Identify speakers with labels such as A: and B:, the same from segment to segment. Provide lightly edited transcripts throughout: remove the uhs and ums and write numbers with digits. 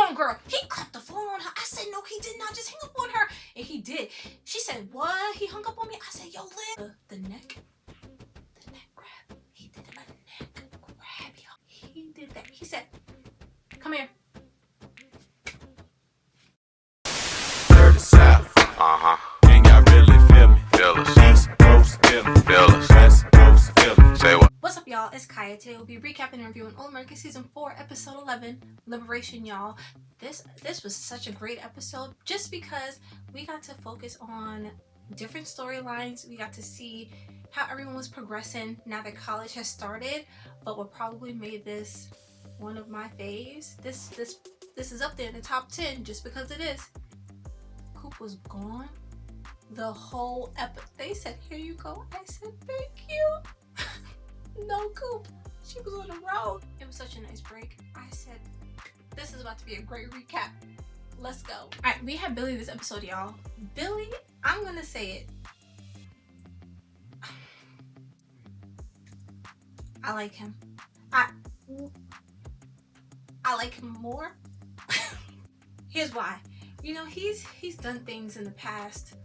A: phone, girl. He cut the phone on her. I said, no, he did not just hang up on her. And he did. She said, what? He hung up on me? I said, yo, Liv. The neck grab. He did a neck grab, y'all. He did that. He said, come here.
B: Dirty South. Ain't got really feel me. Feel us. East Coast, feel me. Feel us. West Coast, feel me. Say what?
A: What's up, y'all? It's Kaya. Today we'll be recapping and reviewing All American Season 4, Episode 11, Liberation, y'all. This was such a great episode just because we got to focus on different storylines. We got to see how everyone was progressing now that college has started. But what probably made this one of my faves, this is up there in the top 10 just because it is. Coop was gone the whole episode. They said, here you go. I said, thank you. No, Coop. She was on the road. It was such a nice break. I said, this is about to be a great recap. Let's go. All right, we have Billy this episode, y'all. Billy, I'm gonna say it. I like him. I like him more. Here's why. You know, he's done things in the past.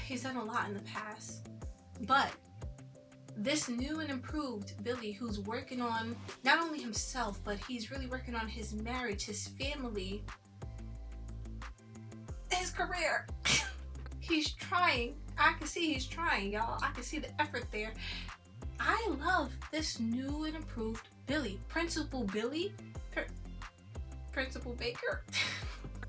A: He's done a lot in the past. But this new and improved Billy, who's working on not only himself, but he's really working on his marriage, his family, his career. He's trying. I can see he's trying, y'all. I can see the effort there. I love this new and improved Billy. Principal Billy? Principal Baker?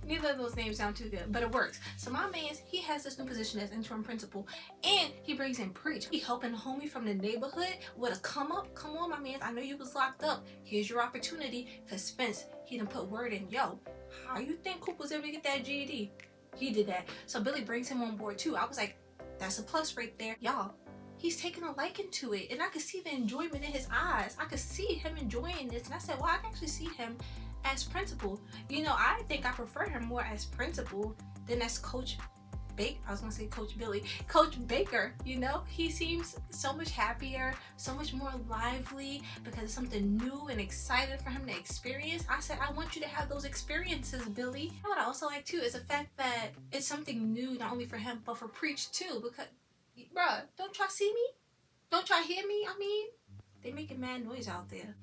A: Neither of those names sound too good, but it works. So my man, he has this new position as interim principal, and he brings in Preach. He helping the homie from the neighborhood with a come up. Come on, my man. I know you was locked up. Here's your opportunity. Cause Spence, he done put word in. Yo, how you think Coop was able to get that GED? He did that. So Billy brings him on board too. I was like, that's a plus right there, y'all. He's taking a liking to it, and I could see the enjoyment in his eyes. I could see him enjoying this, and I said, well, I can actually see him as principal. You know, I think I prefer him more as principal than as Coach Baker. I was gonna say Coach Billy. Coach Baker, you know, he seems so much happier, so much more lively because it's something new and excited for him to experience. I said, I want you to have those experiences, Billy. You know what I also like too is the fact that it's something new not only for him but for Preach too, because bruh, don't y'all see me? Don't y'all hear me? I mean, they making mad noise out there.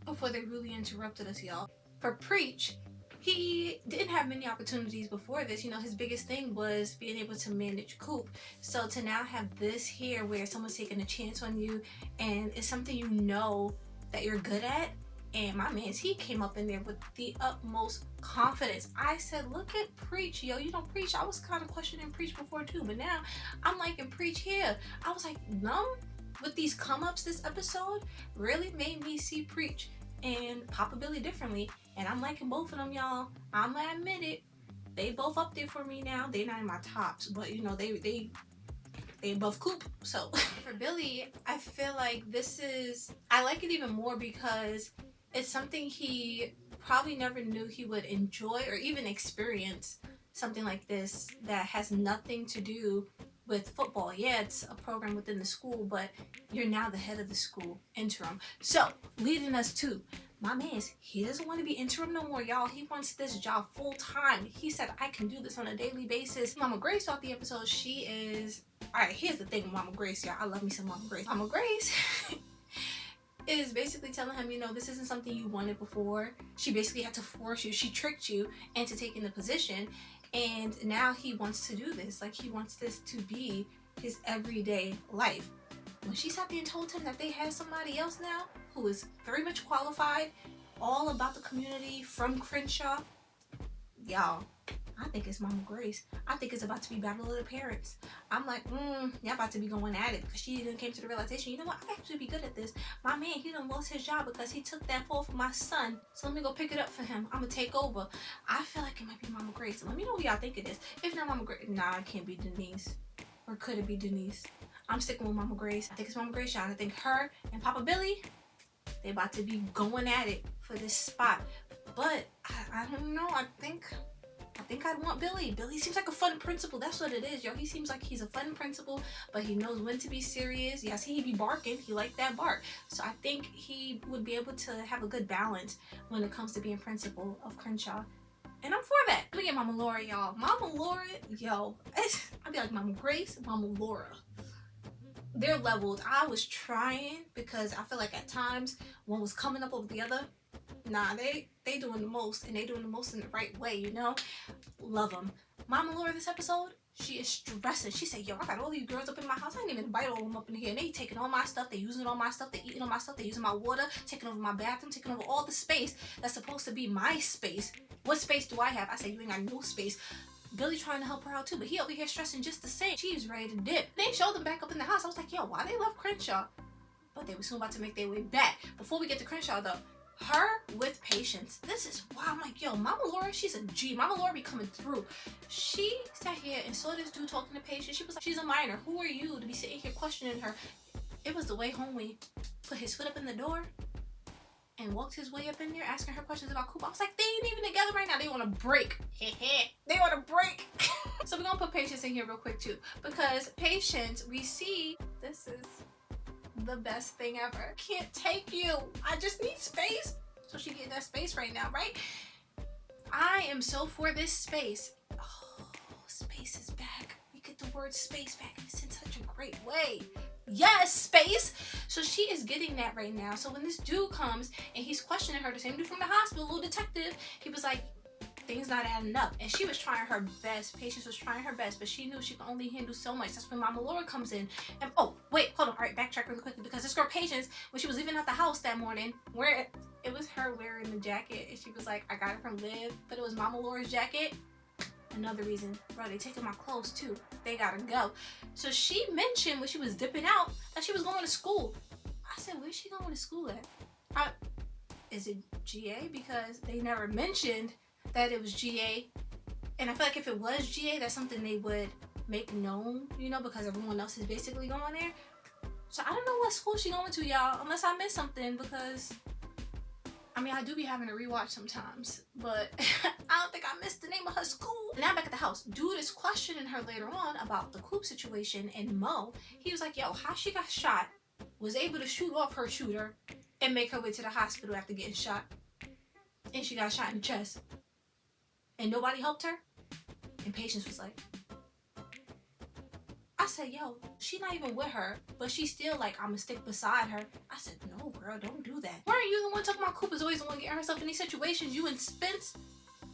A: Before they really interrupted us, y'all. For Preach, he didn't have many opportunities before this. You know, his biggest thing was being able to manage Coop. So to now have this here where someone's taking a chance on you and it's something you know that you're good at, and my man, he came up in there with the utmost confidence. I said, look at Preach, yo. You know, Preach, I was kind of questioning Preach before too, but now I'm liking Preach here. I was like, no, with these come-ups this episode really made me see Preach and Papa Billy differently, and I'm liking both of them, y'all. I'm gonna admit it. They both up there for me now. They're not in my tops, but you know, they above Coop. So for Billy, I feel like I like it even more because it's something he probably never knew he would enjoy or even experience. Something like this that has nothing to do with football. Yeah, it's a program within the school, but you're now the head of the school, interim. So, leading us to my man, he doesn't want to be interim no more, y'all. He wants this job full time. He said, I can do this on a daily basis. Mama Grace off the episode, she is... Alright, here's the thing with Mama Grace, y'all. I love me some Mama Grace. Mama Grace is basically telling him, you know, this isn't something you wanted before. She basically had to force you. She tricked you into taking the position. And now he wants to do this. Like, he wants this to be his everyday life. When she sat there and told him that they had somebody else now who is very much qualified, all about the community from Crenshaw, y'all, I think it's Mama Grace. I think it's about to be Battle of the Parents. I'm like, y'all about to be going at it because she done came to the realization, you know what, I actually be good at this. My man, he done lost his job because he took that fall from my son. So let me go pick it up for him. I'm gonna take over. I feel like it might be Mama Grace. So let me know who y'all think it is. If not Mama Grace, nah, it can't be Denise. Or could it be Denise? I'm sticking with Mama Grace. I think it's Mama Grace, y'all. I think her and Papa Billy, they about to be going at it for this spot. But I don't know. I think I think I'd want Billy. Billy seems like a fun principal. That's what it is, yo. He seems like he's a fun principal, but he knows when to be serious. Yes, he be barking. He like that bark. So I think he would be able to have a good balance when it comes to being principal of Crenshaw. And I'm for that. Look at Mama Laura, y'all. Mama Laura, yo. I'd be like Mama Grace, Mama Laura. They're leveled. I was trying because I feel like at times one was coming up over the other. Nah, they doing the most, and they doing the most in the right way, you know? Love them. Mama Laura this episode, she is stressing. She said, yo, I got all these girls up in my house. I didn't even invite all of them up in here. And they taking all my stuff. They using all my stuff. They eating all my stuff. They using my water. Taking over my bathroom. Taking over all the space that's supposed to be my space. What space do I have? I said, you ain't got no space. Billy trying to help her out too, but he over here stressing just the same. She's ready to dip. They showed them back up in the house. I was like, yo, why they left Crenshaw? But they were soon about to make their way back. Before we get to Crenshaw though, her with Patience. This is why I'm like, yo, Mama Laura, she's a G. Mama Laura be coming through. She sat here and saw this dude talking to Patience. She was like, she's a minor. Who are you to be sitting here questioning her? It was the way homie put his foot up in the door and walked his way up in there asking her questions about Coop. I was like, they ain't even together right now. They want to break. They want to break. So we're going to put Patience in here real quick too. Because Patience, we see this is the best thing ever. Can't take you. I just need space. So she getting that space right now, right? I am so for this space. Oh, space is back. We get the word space back. It's in such a great way. Yes, space. So she is getting that right now. So when this dude comes and he's questioning her, the same dude from the hospital, little detective, he was like, things not adding up. And she was trying her best. Patience was trying her best, but she knew she could only handle so much. That's when Mama Laura comes in. And oh, wait, hold on. All right, backtrack really quickly, because this girl Patience, when she was leaving out the house that morning, where it was her wearing the jacket, and she was like, I got it from Liv, but it was Mama Laura's jacket. Another reason, bro, they taking my clothes too. They gotta go. So she mentioned when she was dipping out that she was going to school. I said, where's she going to school at? Is it GA? Because they never mentioned that it was GA. And I feel like if it was GA, that's something they would make known, you know, because everyone else is basically going there. So I don't know what school she going to, y'all, unless I missed something, because I mean, I do be having to rewatch sometimes, but I don't think I missed the name of her school. Now back at the house, dude is questioning her later on about the Coop situation, and Mo, he was like, yo, how she got shot, was able to shoot off her shooter and make her way to the hospital after getting shot, and she got shot in the chest. And nobody helped her? And Patience was like, I said, yo, she not even with her, but she's still like, I'ma stick beside her. I said, no, girl, don't do that. Weren't you the one talking about Cooper's always the one getting herself in these situations? You and Spence?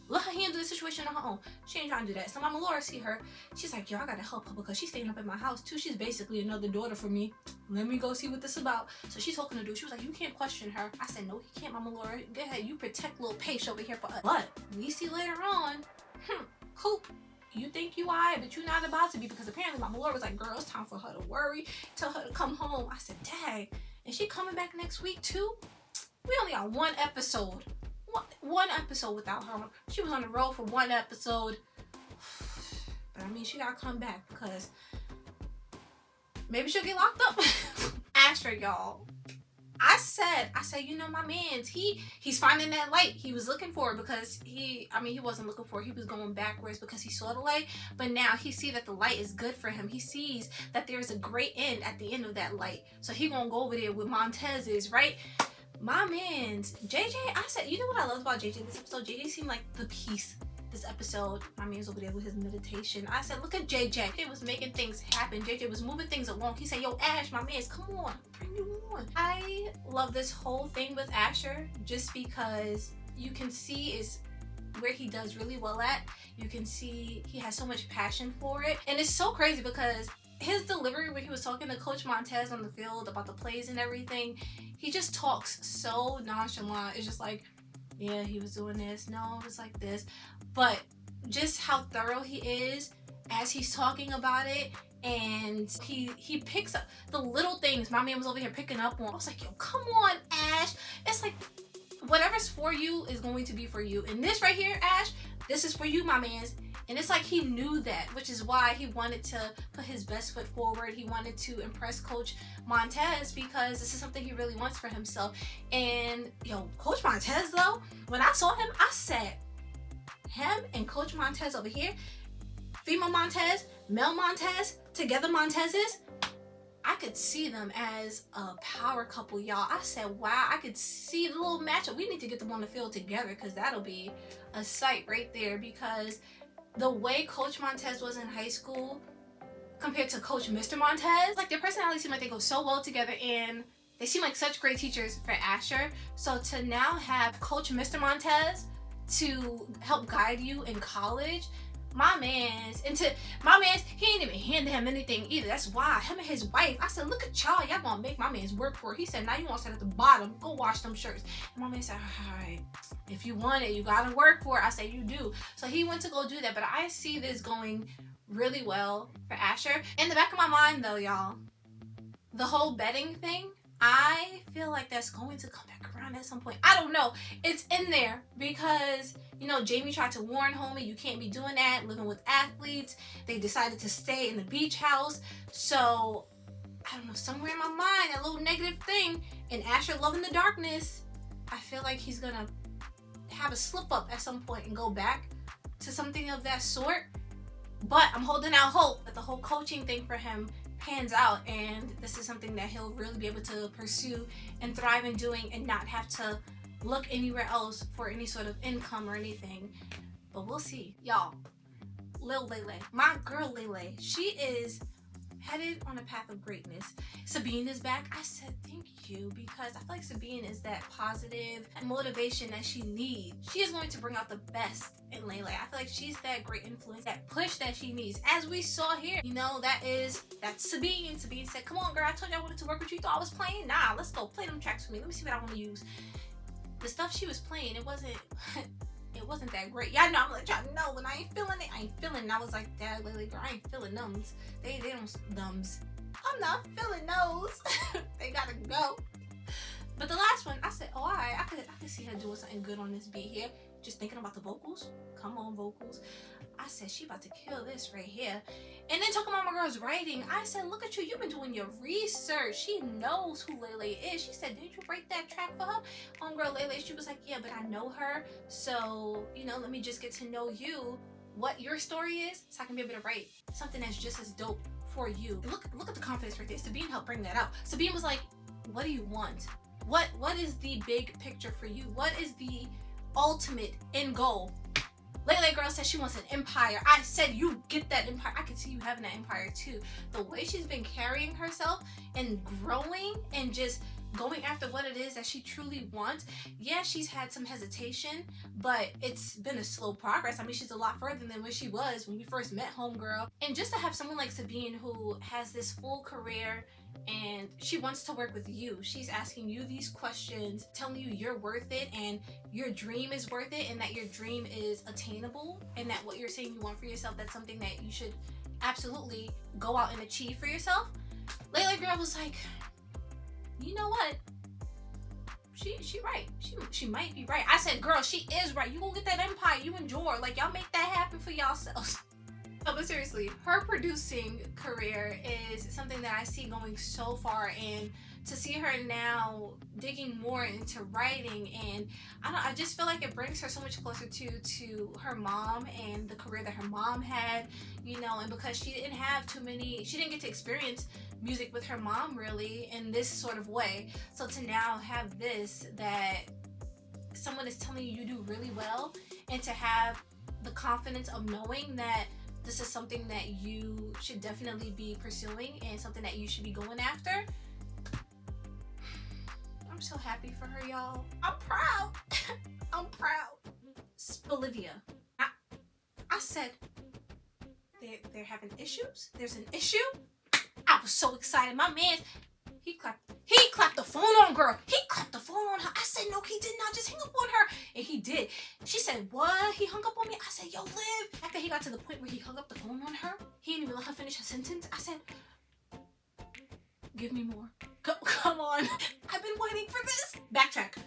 A: Let her handle the situation on her own. She ain't trying to do that. So Mama Laura see her. She's like, yo, I gotta help her because she's staying up in my house too. She's basically another daughter for me. Let me go see what this about. So she's talking to dude. She was like, you can't question her. I said, no, he can't, Mama Laura. Go ahead, you protect little Paige over here for us. But we see later on, Coop, you think you alright, but you're not about to be, because apparently Mama Laura was like, girl, it's time for her to worry. Tell her to come home. I said, dang, is she coming back next week too? We only got one episode. One episode without her. She was on the road for one episode. But I mean, she gotta come back because maybe she'll get locked up. Asher, y'all. I said, you know, my man's, he's finding that light. He was looking for it because he wasn't looking for it. He was going backwards because he saw the light. But now he see that the light is good for him. He sees that there's a great end at the end of that light. So he gonna go over there with Montez is, right? My man's JJ, I said, you know what I loved about JJ this episode? JJ seemed like the peace this episode. My man's over there with his meditation. I said, look at JJ. JJ was making things happen. JJ was moving things along. He said, yo, Ash, my man's, come on, bring you on. I love this whole thing with Asher just because you can see is where he does really well at. You can see he has so much passion for it. And it's so crazy because his delivery when he was talking to Coach Montez on the field about the plays and everything, he just talks so nonchalant. It's just like, yeah, he was doing this. No, it was like this. But just how thorough he is as he's talking about it, and he picks up the little things my man was over here picking up on. I was like, yo, come on, Ash. It's like, whatever's for you is going to be for you. And this right here, Ash, this is for you, my man's. And it's like he knew that, which is why he wanted to put his best foot forward. He wanted to impress Coach Montez because this is something he really wants for himself. And, yo, Coach Montez, though, when I saw him, I said, him and Coach Montez over here, female Montez, male Montez, together Montezes, I could see them as a power couple, y'all. I said, wow, I could see the little matchup. We need to get them on the field together because that'll be a sight right there. Because the way Coach Montez was in high school compared to Coach Mr. Montez, like their personalities seem like they go so well together, and they seem like such great teachers for Asher. So to now have Coach Mr. Montez to help guide you in college, my man's, he ain't even handed him anything either. That's why him and his wife, I said, look at y'all gonna make my man's work for it. He said, now you want to sit at the bottom, go wash them shirts. And my man said, all right, if you want it, you gotta work for it. I said, you do. So he went to go do that, but I see this going really well for Asher. In the back of my mind though, y'all, the whole betting thing, I feel like that's going to come back around at some point. I don't know. It's in there because, you know, Jamie tried to warn Homie, you can't be doing that, living with athletes. They decided to stay in the beach house. So, I don't know, somewhere in my mind, that little negative thing, and Asher loving the darkness, I feel like he's going to have a slip up at some point and go back to something of that sort. But I'm holding out hope that the whole coaching thing for him pans out, and this is something that he'll really be able to pursue and thrive in doing and not have to look anywhere else for any sort of income or anything. But we'll see. Y'all, Lil Lele, my girl Lele, she is headed on a path of greatness. Sabine is back. I said thank you, because I feel like Sabine is that positive motivation that she needs. She is going to bring out the best in Lele. I feel like she's that great influence, that push that she needs. As we saw here, you know, that's Sabine. Sabine said, come on girl, I told you I wanted to work with you. You thought I was playing? Nah, let's go play them tracks for me. Let me see what I want to use. The stuff she was playing, it wasn't that great. Y'all know I'm gonna let y'all know when I ain't feeling it, I ain't feeling it. And I was like, Dad, Lily girl, I ain't feeling thumbs. They don't thumbs. I'm not feeling those. They gotta go. But the last one, I said, oh, alright, I could see her doing something good on this beat here. Just thinking about the vocals. Come on, vocals. I said, she about to kill this right here. And then talking about my girl's writing, I said, look at you. You've been doing your research. She knows who Lele is. She said, didn't you write that track for her? Homegirl Lele, she was like, yeah, but I know her. So, you know, let me just get to know you, what your story is, so I can be able to write something that's just as dope for you. Look at the confidence right there. Sabine helped bring that out. Sabine was like, what do you want? What is the big picture for you? What is the ultimate end goal? Lele girl said she wants an empire. I said, you get that empire. I can see you having that empire too. The way she's been carrying herself and growing and just going after what it is that she truly wants. Yeah, she's had some hesitation, but it's been a slow progress. I mean, she's a lot further than where she was when we first met homegirl. And just to have someone like Sabine who has this full career and she wants to work with you. She's asking you these questions, telling you you're worth it and your dream is worth it, and that your dream is attainable, and that what you're saying you want for yourself, that's something that you should absolutely go out and achieve for yourself. Lele girl was like, you know what? She right. She might be right. I said, girl, she is right. You gonna get that empire. You enjoy. Like, y'all make that happen for yourselves. No, but seriously, her producing career is something that I see going so far, and to see her now digging more into writing, and I just feel like it brings her so much closer to her mom and the career that her mom had, you know, and because she didn't get to experience music with her mom really in this sort of way. So to now have this, that someone is telling you do really well, and to have the confidence of knowing that this is something that you should definitely be pursuing and something that you should be going after. I'm so happy for her, y'all. I'm proud. I'm proud. Bolivia. I said, they're having issues? There's an issue? I was so excited. My man, he clapped the phone on girl. He clapped the phone on her. I said, no, he did not. Just hang up on her. And he did. She said, what? He hung up on me? I said, yo, Liv. After he got to the point where he hung up the phone on her, he didn't even let her finish her sentence. I said, give me more. Come on. I've been waiting for this. Backtrack.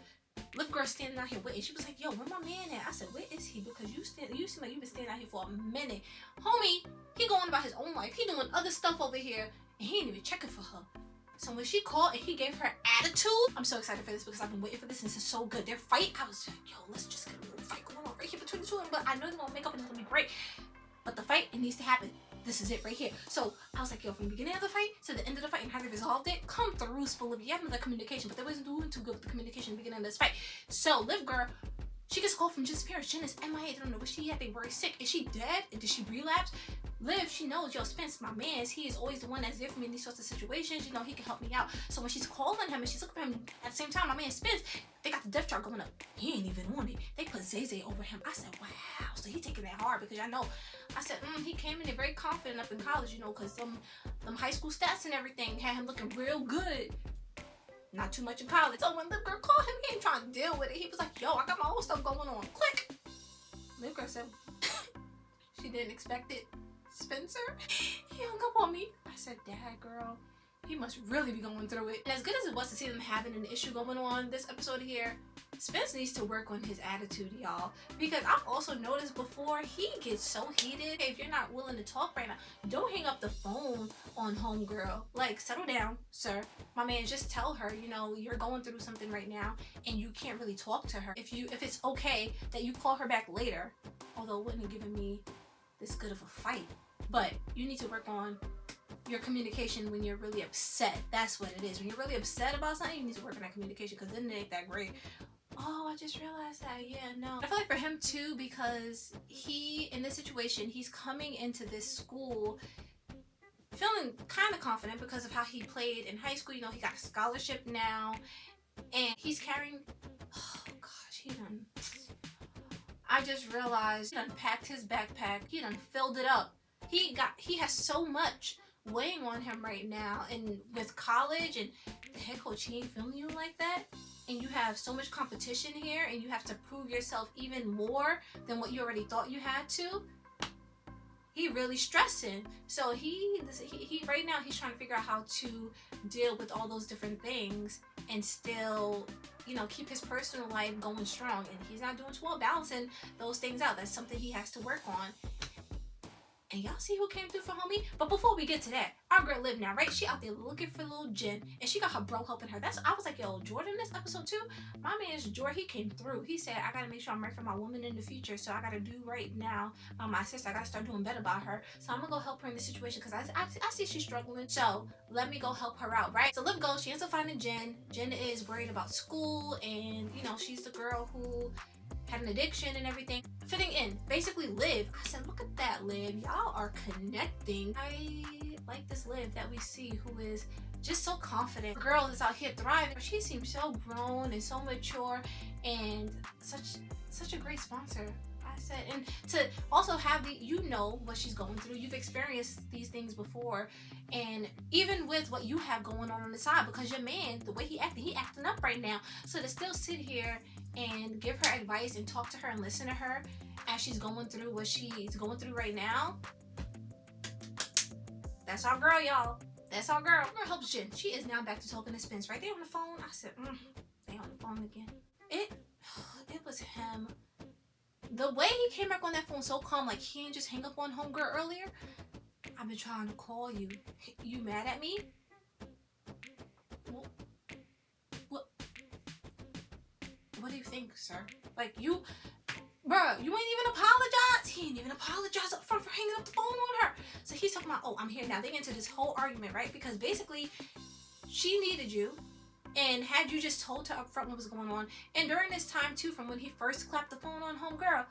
A: Liv girl standing out here waiting. She was like, yo, where my man at? I said, where is he? Because you seem like you've been standing out here for a minute. Homie, he going about his own life. He doing other stuff over here, and he ain't even checking for her. So when she called and he gave her attitude, I'm so excited for this because I've been waiting for this and this is so good. Their fight, I was like, yo, let's just get a little fight going on right here between the two of him, but I know he's gonna make up and it's gonna be great. But the fight, it needs to happen. This is it right here. So I was like, yo, from the beginning of the fight to the end of the fight and how they resolved it, come through, Spilliv. You have another communication, but they wasn't doing too good with the communication in the beginning of this fight. So Liv Girl, she gets a call from Jen's parents. Jen is MIA. They don't know where she at. They very sick. Is she dead? Did she relapse? Liv, she knows, yo, Spence, my man, he is always the one that's there for me in these sorts of situations. You know, he can help me out. So when she's calling him and she's looking for him, at the same time, my man Spence, they got the death chart going up. He ain't even on it. They put Zay Zay over him. I said, wow. So he taking that hard because I know. I said, he came in there very confident up in college, you know, because them high school stats and everything had him looking real good. Not too much in college. So when Liv Girl called him, he ain't trying to deal with it. He was like, yo, I got my own stuff going on. Click. Liv Girl said, she didn't expect it. Spencer, he hung up on me. I said, Dad, girl, he must really be going through it. And as good as it was to see them having an issue going on this episode here, Spence needs to work on his attitude, y'all. Because I've also noticed before, he gets so heated. If you're not willing to talk right now, don't hang up the phone on homegirl. Like, settle down, sir. My man, just tell her, you know, you're going through something right now and you can't really talk to her. If it's okay that you call her back later, although it wouldn't have given me this good of a fight. But you need to work on your communication when you're really upset. That's what it is. When you're really upset about something, you need to work on that communication because then it ain't that great. Oh, I just realized that. Yeah, no. I feel like for him too, because he, in this situation, he's coming into this school feeling kind of confident because of how he played in high school. You know, he got a scholarship now and he's carrying, oh gosh, I just realized he done packed his backpack. He done filled it up. He has so much weighing on him right now, and with college and the head coach, he ain't feeling you like that, and you have so much competition here and you have to prove yourself even more than what you already thought you had to. He really stressing. So he right now he's trying to figure out how to deal with all those different things and still, you know, keep his personal life going strong, and he's not doing too well balancing those things out. That's something he has to work on. And y'all see who came through for homie? But before we get to that, our girl Liv now, right? She out there looking for little Jen, and she got her bro helping her. I was like, yo, Jordan, this episode too. My man's Jordan, he came through. He said, I gotta make sure I'm right for my woman in the future, so I gotta do right now by my sister. I gotta start doing better by her. So I'm gonna go help her in this situation because I see she's struggling. So let me go help her out, right? So Liv goes, she ends up finding Jen. Jen is worried about school, and you know, she's the girl who had an addiction and everything. Fitting in. Basically, Liv. I said, look at that, Liv. Y'all are connecting. I like this Liv that we see who is just so confident. The girl is out here thriving. She seems so grown and so mature and such a great sponsor. I said, and to also have you know what she's going through. You've experienced these things before, and even with what you have going on the side, because your man, the way he acting up right now. So to still sit here and give her advice and talk to her and listen to her as she's going through what she's going through right now. That's our girl, y'all. That's our girl. Our girl helps Jen. She is now back to talking to Spence. Right there on the phone. I said, they on the phone again. It was him. The way he came back on that phone so calm, like he didn't just hang up on homegirl earlier. I've been trying to call you. You mad at me? What do you think, sir? Like, bruh, you ain't even apologize. He ain't even apologize up front for hanging up the phone on her. So he's talking about, oh, I'm here now. They get into this whole argument, right? Because basically, she needed you. And had you just told her up front what was going on. And during this time, too, from when he first clapped the phone on homegirl,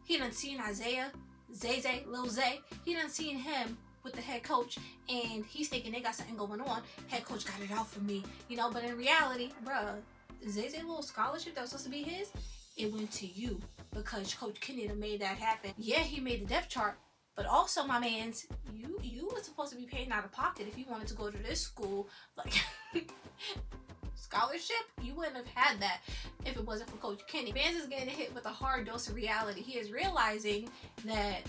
A: he done seen Isaiah, Zay, Lil Zay. He done seen him with the head coach, and he's thinking they got something going on. Head coach got it out for me, you know. But in reality, bruh, Zay's little scholarship that was supposed to be his, it went to you because Coach Kenny done made that happen. Yeah, he made the depth chart, but also, my mans, you were supposed to be paying out of pocket if you wanted to go to this school. Like, scholarship, you wouldn't have had that if it wasn't for Coach Kenny. Mans is getting hit with a hard dose of reality. He is realizing that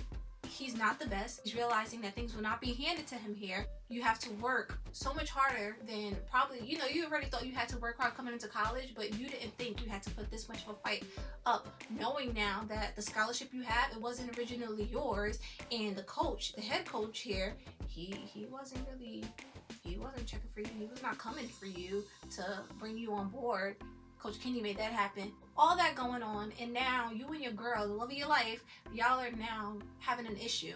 A: he's not the best. He's realizing that things will not be handed to him here. You have to work so much harder than probably, you know, you already thought you had to work hard coming into college, but you didn't think you had to put this much of a fight up, knowing now that the scholarship you have, it wasn't originally yours, and the coach, the head coach here, he wasn't checking for you. He was not coming for you to bring you on board. Coach Kenny made that happen. All that going on, and now you and your girl, the love of your life, y'all are now having an issue.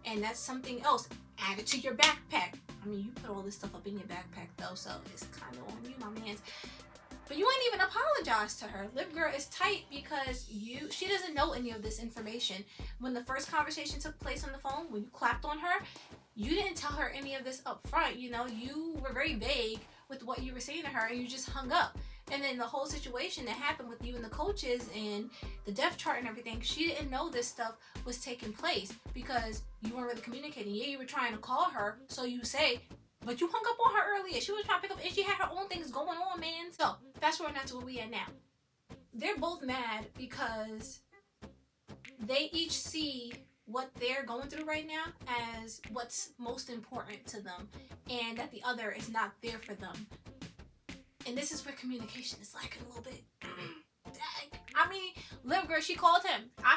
A: And that's something else added to your backpack. I mean, you put all this stuff up in your backpack though, so it's kind of on you, my man. But you ain't even apologized to her. Liv Girl is tight because she doesn't know any of this information. When the first conversation took place on the phone, when you clapped on her, you didn't tell her any of this up front. You know, you were very vague with what you were saying to her, and you just hung up. And then the whole situation that happened with you and the coaches and the depth chart and everything, she didn't know this stuff was taking place because you weren't really communicating. Yeah, you were trying to call her, so you say, but you hung up on her earlier. She was trying to pick up, and she had her own things going on, man. So fast forward now to where we at now. They're both mad because they each see what they're going through right now as what's most important to them, and that the other is not there for them. And this is where communication is lacking a little bit. I mean, Liv Girl, she called him. I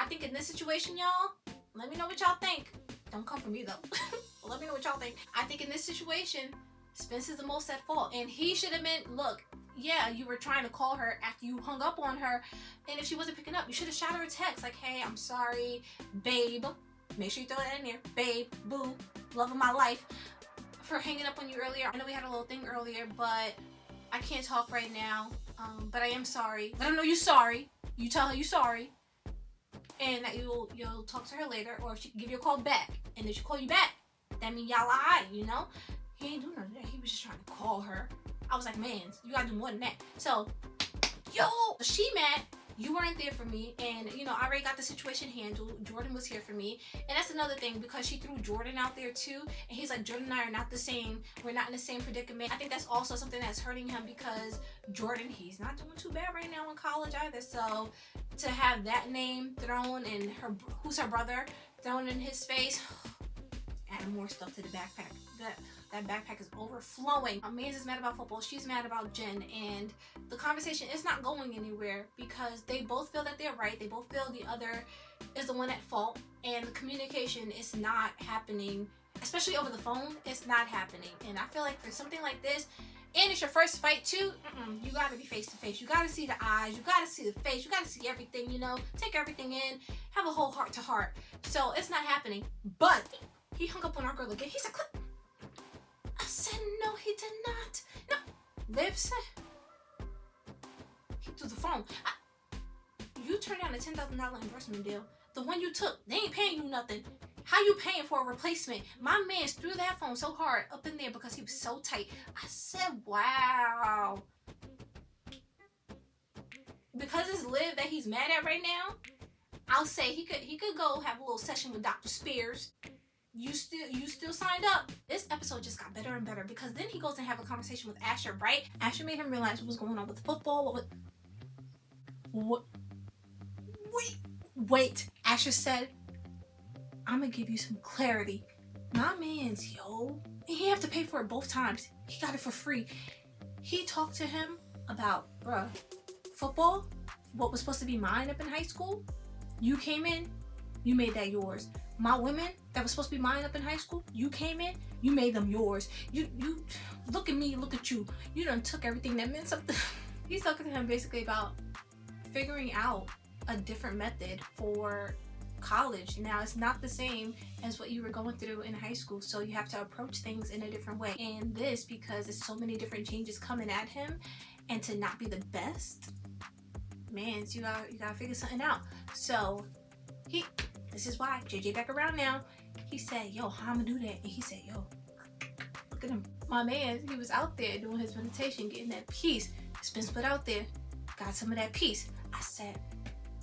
A: think in this situation, y'all, let me know what y'all think. Don't come for me though. Let me know what y'all think. I think in this situation, Spence is the most at fault, and he should have been, look, yeah, you were trying to call her after you hung up on her, and if she wasn't picking up, you should have shot her a text like, hey, I'm sorry, babe. Make sure you throw that in there. Babe, boo, love of my life, for hanging up on you earlier. I know we had a little thing earlier, but I can't talk right now. But I am sorry. Let her know you're sorry. You tell her you're sorry, and that you'll talk to her later, or if she can give you a call back, and if she call you back, that means y'all alright, you know? He ain't do none of that. He was just trying to call her. I was like, man, you gotta do more than that. So, she mad. You weren't there for me, and you know, I already got the situation handled. Jordan was here for me, and that's another thing, because she threw Jordan out there too, and he's like, Jordan and I are not the same. We're not in the same predicament. I think that's also something that's hurting him, because Jordan, he's not doing too bad right now in college either. So to have that name thrown, and who's her brother, thrown in his face, adding more stuff to the backpack. That backpack is overflowing. Mans is mad about football. She's mad about Jen. And the conversation is not going anywhere because they both feel that they're right. They both feel the other is the one at fault. And the communication is not happening, especially over the phone. It's not happening. And I feel like for something like this, and it's your first fight too, you gotta be face to face. You gotta see the eyes. You gotta see the face. You gotta see everything, you know. Take everything in. Have a whole heart to heart. So it's not happening. But he hung up on our girl again. He said, I said, no, he did not. No, Liv said, he threw the phone. You turned down a $10,000 endorsement deal. The one you took, they ain't paying you nothing. How you paying for a replacement? My man threw that phone so hard up in there because he was so tight. I said, wow. Because it's Liv that he's mad at right now, I'll say he could go have a little session with Dr. Spears. You still signed up. This episode just got better and better, because then he goes and have a conversation with Asher, right? Asher made him realize what was going on with football. Wait. Asher said, I'm gonna give you some clarity. My man's, and he have to pay for it both times. He got it for free. He talked to him about, football, what was supposed to be mine up in high school. You came in, you made that yours. My women that was supposed to be mine up in high school, you came in, you made them yours. You look at me, look at you. You done took everything that meant something. He's talking to him basically about figuring out a different method for college. Now, it's not the same as what you were going through in high school, so you have to approach things in a different way. And this, because there's so many different changes coming at him, and to not be the best, man, you gotta figure something out. So this is why JJ back around now. He said, yo, how I'ma do that? And he said, yo, look at him. My man, he was out there doing his meditation, getting that peace. Spence put out there, got some of that peace. I said,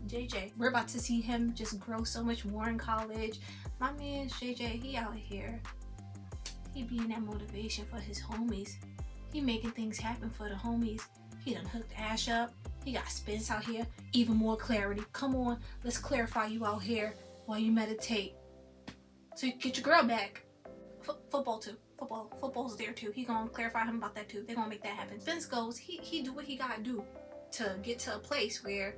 A: JJ, we're about to see him just grow so much more in college. My man, JJ, he out here. He being that motivation for his homies. He making things happen for the homies. He done hooked Ash up. He got Spence out here. Even more clarity. Come on, let's clarify you out here while you meditate, so you can get your girl back. Football too. Football's there too. He gonna clarify him about that too. They gonna make that happen. Spence goes, he do what he gotta do to get to a place where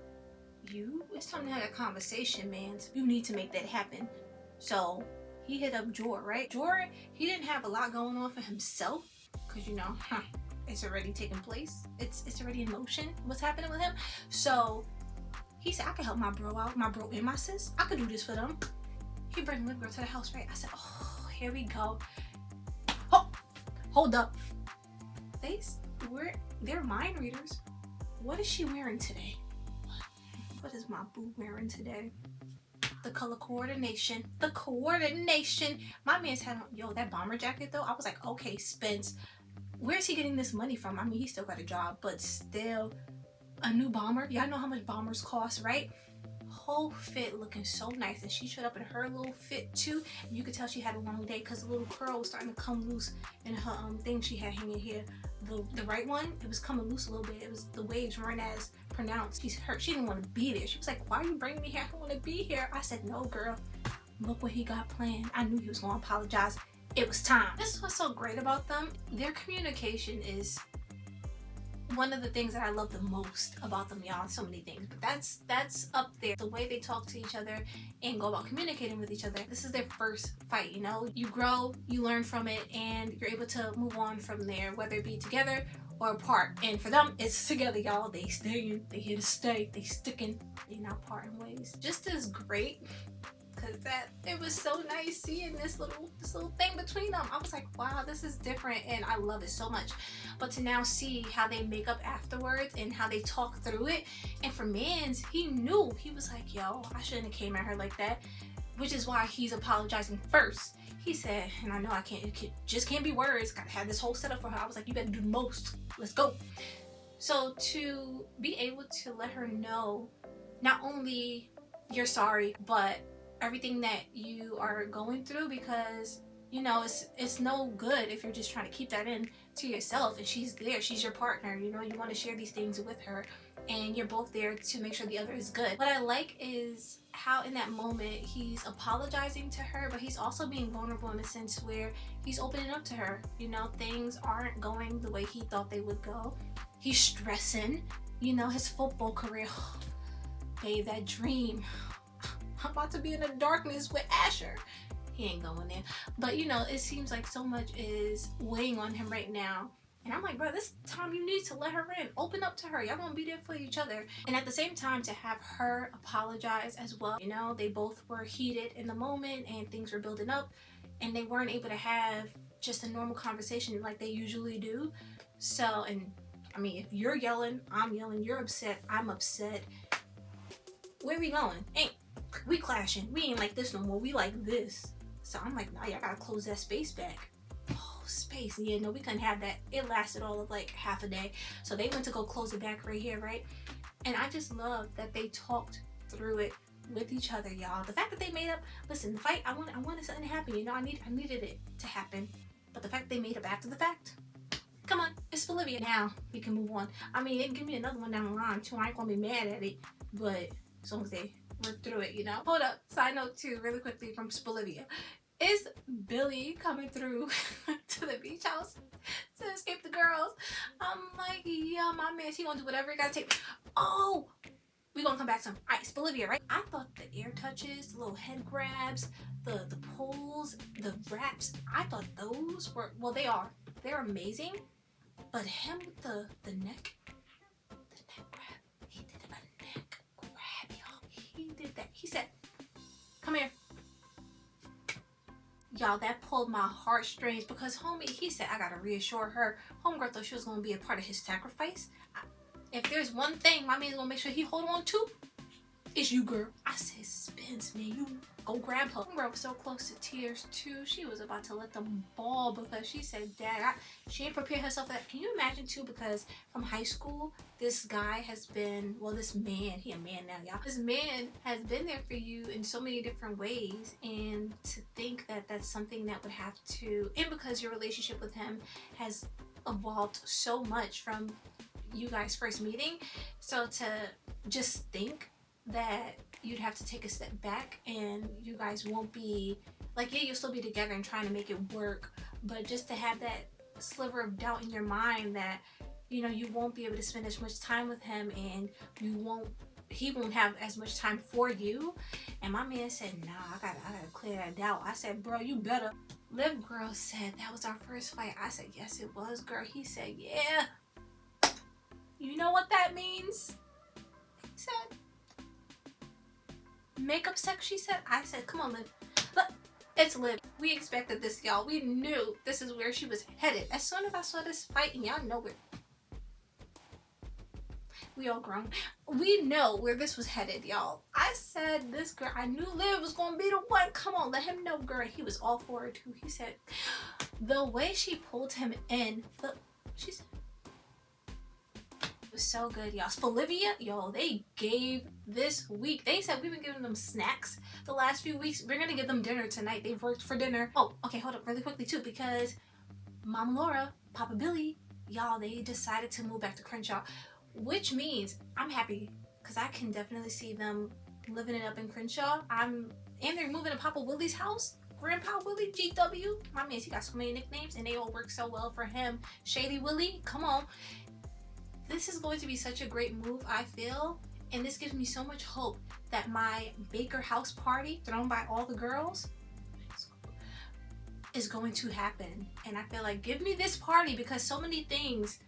A: it's time to have a conversation, man. You need to make that happen. So he hit up Jor, right? Jor, he didn't have a lot going on for himself, because it's already taken place. It's already in motion. What's happening with him? So he said, I can help my bro out, my bro and my sis. I could do this for them. He bring Little Girl to the house, right? I said, oh, here we go. Oh, hold up. They're mind readers. What is she wearing today? What is my boo wearing today? The color coordination. The coordination. My man's had on, yo, that bomber jacket though. I was like, okay, Spence, where's he getting this money from? I mean, he still got a job, but still, a new bomber. Y'all know how much bombers cost, right? Whole fit looking so nice, and she showed up in her little fit too. And you could tell she had a long day because the little curl was starting to come loose in her thing she had hanging here. The right one, it was coming loose a little bit. It was the waves weren't as pronounced. She's hurt. She didn't want to be there. She was like, why are you bringing me here? I don't want to be here. I said, no, girl. Look what he got planned. I knew he was going to apologize. It was time. This is what's so great about them. Their communication is one of the things that I love the most about them, y'all. So many things, but that's up there. The way they talk to each other and go about communicating with each other. This is their first fight, you know. You grow, you learn from it, and you're able to move on from there, whether it be together or apart. And for them, it's together, y'all. They staying, they here to stay, they sticking, they not parting ways. Just as great. Cause it was so nice seeing this little thing between them. I was like, wow, this is different, and I love it so much. But to now see how they make up afterwards and how they talk through it, and for Mans, he knew. He was like, yo, I shouldn't have came at her like that, which is why he's apologizing first. He said, and I know it just can't be words. Gotta have this whole setup for her. I was like, you better do the most. Let's go. So to be able to let her know, not only you're sorry, but everything that you are going through, because you know it's no good if you're just trying to keep that in to yourself, and she's there, she's your partner, you know, you want to share these things with her, and you're both there to make sure the other is good. What I like is how in that moment he's apologizing to her, but he's also being vulnerable in a sense where he's opening up to her. You know, things aren't going the way he thought they would go. He's stressing, you know, his football career. Babe, that dream. I'm about to be in the darkness with Asher. He ain't going there. But you know, it seems like so much is weighing on him right now. And I'm like, bro, this time you need to let her in. Open up to her. Y'all gonna be there for each other. And at the same time, to have her apologize as well. You know, they both were heated in the moment and things were building up. And they weren't able to have just a normal conversation like they usually do. So, and I mean, if you're yelling, I'm yelling. You're upset, I'm upset. Where we going? We clashing. We ain't like this no more. We like this. So I'm like, nah, y'all gotta close that space back. Oh, space. Yeah, no, we couldn't have that. It lasted all of like half a day. So they went to go close it back right here, right? And I just love that they talked through it with each other, y'all. The fact that they made up, listen, the fight, I wanted something to happen, you know, I needed it to happen. But the fact they made up after the fact, come on, it's Bolivia. Now we can move on. I mean, they can give me another one down the line too. I ain't gonna be mad at it, but as long as they work through it, you know. Hold up, side note too, really quickly from Bolivia. Is Billy coming through to the beach house to escape the girls? I'm like, yeah, my man, he gonna do whatever he gotta take. Oh, we gonna come back to him. All right, it's Bolivia, right? I thought the air touches, the little head grabs, the pulls, the wraps, I thought those were, well, they're amazing. But him with the neck grab, he did a neck grab, y'all. He did that. He said, come here. Y'all, that pulled my heartstrings because homie, he said, I gotta reassure her. Homegirl thought she was gonna be a part of his sacrifice. If there's one thing my man's gonna make sure he hold on to, it's you, girl. I said, Spence, man, you go grab her. Homegirl was so close to tears too. She was about to let them bawl because she said, Dad, she ain't prepared herself for that. Can you imagine too? Because from high school, this guy has been, well, this man, he a man now, y'all. This man has been there for you in so many different ways, and to think that that's something that would have to, and because your relationship with him has evolved so much from you guys first meeting, so to just think that you'd have to take a step back and you guys won't be like, yeah, you'll still be together and trying to make it work, but just to have that sliver of doubt in your mind that, you know, you won't be able to spend as much time with him and you won't he won't have as much time for you. And my man said, nah, I gotta clear that doubt. I said, bro, you better. Liv girl said, that was our first fight. I said, yes, it was, girl. He said, yeah. You know what that means? He said, makeup sex, she said. I said, come on, Liv. Look, it's Liv. We expected this, y'all. We knew this is where she was headed. As soon as I saw this fight, and y'all know it. We all grown. We know where this was headed, y'all. I said, this girl, I knew Liv was gonna be the one. Come on, let him know, girl. He was all for it too. He said, the way she pulled him in, she said, it was so good, y'all. Bolivia, yo, they gave this week. They said we've been giving them snacks the last few weeks. We're gonna give them dinner tonight. They've worked for dinner. Oh, okay, hold up really quickly too, because Mama Laura, Papa Billy, y'all, they decided to move back to Crenshaw. Which means I'm happy because I can definitely see them living it up in Crenshaw. And they're moving to Papa Willie's house. Grandpa Willie, GW. My man, he got so many nicknames and they all work so well for him. Shady Willie, come on. This is going to be such a great move, I feel. And this gives me so much hope that my Baker house party thrown by all the girls is going to happen. And I feel like, give me this party because so many things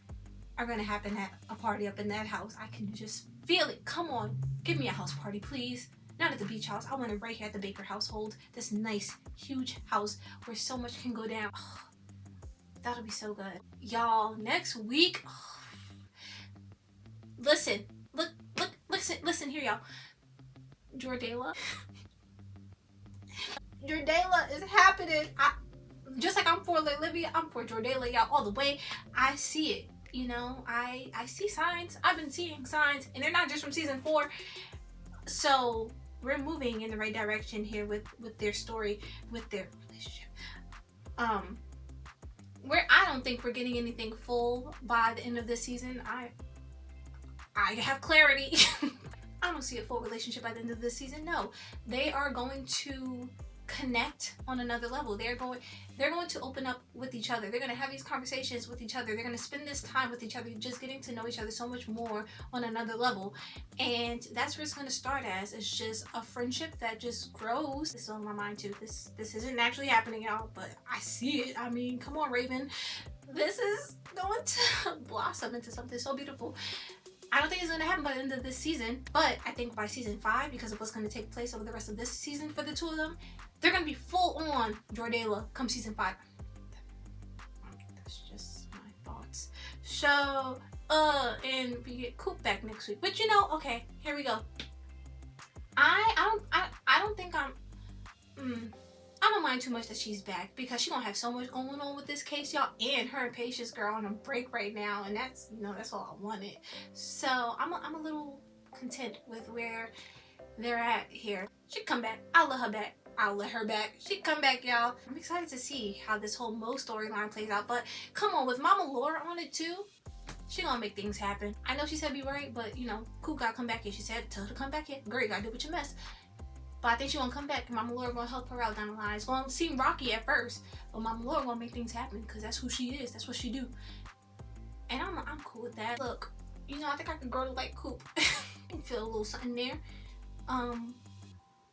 A: are going to happen at a party up in that house. I can just feel it. Come on, give me a house party, please. Not at the beach house. I want it right here at the Baker household. This nice, huge house where so much can go down. Oh, that'll be so good. Y'all, next week, listen, listen here, y'all. Jordala. Jordala is happening. Just like I'm for Olivia, I'm for Jordala, y'all, all the way. I see it. You know, I see signs. I've been seeing signs, and they're not just from season 4. So we're moving in the right direction here with their story, with their relationship. Where I don't think we're getting anything full by the end of this season. I have clarity. I don't see a full relationship by the end of this season. No, they are going to connect on another level. They're going to open up with each other. They're going to have these conversations with each other. They're going to spend this time with each other, just getting to know each other so much more on another level. And that's where it's going to start as. It's just a friendship that just grows. This is on my mind too. This isn't actually happening, y'all, but I see it. I mean, come on, Raven. This is going to blossom into something so beautiful. I don't think it's going to happen by the end of this season, but I think by season 5, because of what's going to take place over the rest of this season for the two of them, they're going to be full on Jordala come season 5. That's just my thoughts. So, and we get Coop back next week. But you know, okay, here we go. I don't think I don't mind too much that she's back because she gonna have so much going on with this case, y'all. And her and Patience girl on a break right now, and that's, you know, that's all I wanted. So I'm a little content with where they're at here. She come back. I'll let her back. I'll let her back. She come back, y'all. I'm excited to see how this whole Mo storyline plays out. But come on, with Mama Laura on it too, she gonna make things happen. I know she said be worried, but you know, Coop gotta come back here. She said tell her to come back here. Girl, you gotta do with your mess. But I think she gonna come back and Mama Laura gonna help her out down the line. It's gonna seem rocky at first, but Mama Laura gonna make things happen because that's who she is. That's what she do. And I'm cool with that. Look, you know, I think I can grow to like Coop. and feel a little something there.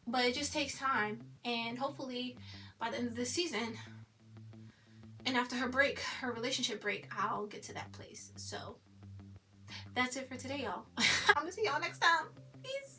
A: But it just takes time, and hopefully by the end of this season and after her break, her relationship break, I'll get to that place. So that's it for today, y'all. I'm gonna see y'all next time. Peace.